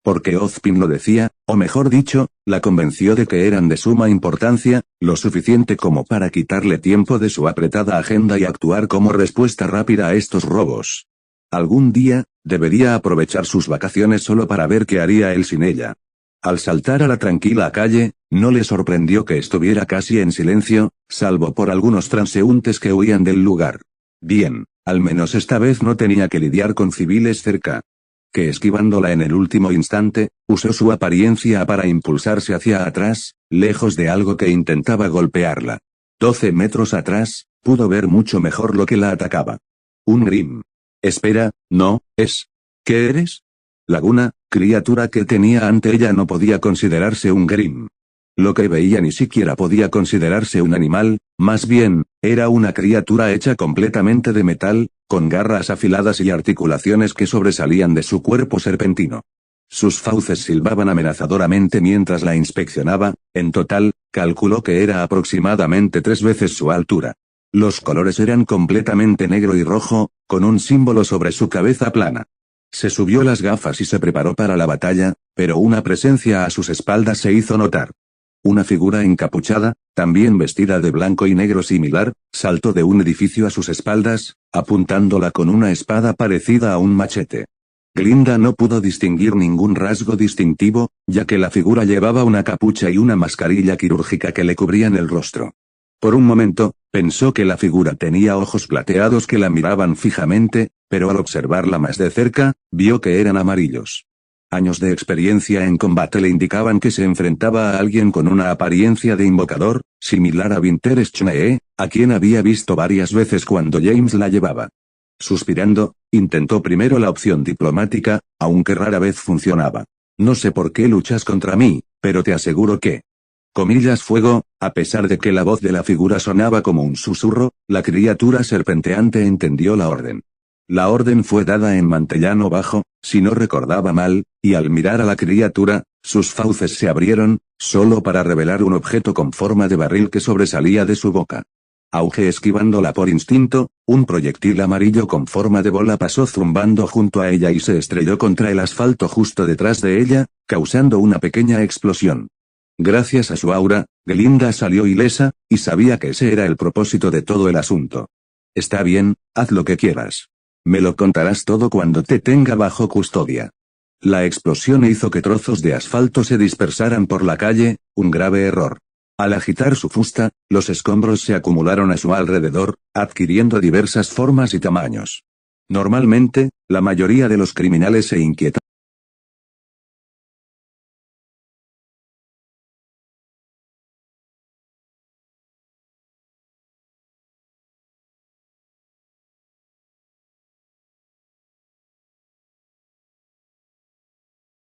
Porque Ozpin lo decía, o mejor dicho, la convenció de que eran de suma importancia, lo suficiente como para quitarle tiempo de su apretada agenda y actuar como respuesta rápida a estos robos. Algún día, debería aprovechar sus vacaciones solo para ver qué haría él sin ella. Al saltar a la tranquila calle, no le sorprendió que estuviera casi en silencio, salvo por algunos transeúntes que huían del lugar. Bien, al menos esta vez no tenía que lidiar con civiles cerca. Que esquivándola en el último instante, usó su apariencia para impulsarse hacia atrás, lejos de algo que intentaba golpearla. 12 metros atrás, pudo ver mucho mejor lo que la atacaba. Un Grim. Espera, no, es. ¿Qué eres? Laguna, criatura que tenía ante ella no podía considerarse un Grim. Lo que veía ni siquiera podía considerarse un animal, más bien, era una criatura hecha completamente de metal, con garras afiladas y articulaciones que sobresalían de su cuerpo serpentino. Sus fauces silbaban amenazadoramente mientras la inspeccionaba, en total, calculó que era aproximadamente 3 veces su altura. Los colores eran completamente negro y rojo, con un símbolo sobre su cabeza plana. Se subió las gafas y se preparó para la batalla, pero una presencia a sus espaldas se hizo notar. Una figura encapuchada, también vestida de blanco y negro similar, saltó de un edificio a sus espaldas, apuntándola con una espada parecida a un machete. Glinda no pudo distinguir ningún rasgo distintivo, ya que la figura llevaba una capucha y una mascarilla quirúrgica que le cubrían el rostro. Por un momento, pensó que la figura tenía ojos plateados que la miraban fijamente, pero al observarla más de cerca, vio que eran amarillos. Años de experiencia en combate le indicaban que se enfrentaba a alguien con una apariencia de invocador, similar a Winter Schnee, a quien había visto varias veces cuando James la llevaba. Suspirando, intentó primero la opción diplomática, aunque rara vez funcionaba. No sé por qué luchas contra mí, pero te aseguro que... Comillas fuego, a pesar de que la voz de la figura sonaba como un susurro, la criatura serpenteante entendió la orden. La orden fue dada en mantellano bajo, si no recordaba mal, y al mirar a la criatura, sus fauces se abrieron, solo para revelar un objeto con forma de barril que sobresalía de su boca. Auge esquivándola por instinto, un proyectil amarillo con forma de bola pasó zumbando junto a ella y se estrelló contra el asfalto justo detrás de ella, causando una pequeña explosión. Gracias a su aura, Glinda salió ilesa, y sabía que ese era el propósito de todo el asunto. Está bien, haz lo que quieras. Me lo contarás todo cuando te tenga bajo custodia. La explosión hizo que trozos de asfalto se dispersaran por la calle, un grave error. Al agitar su fusta, los escombros se acumularon a su alrededor, adquiriendo diversas formas y tamaños. Normalmente, la mayoría de los criminales se inquietaban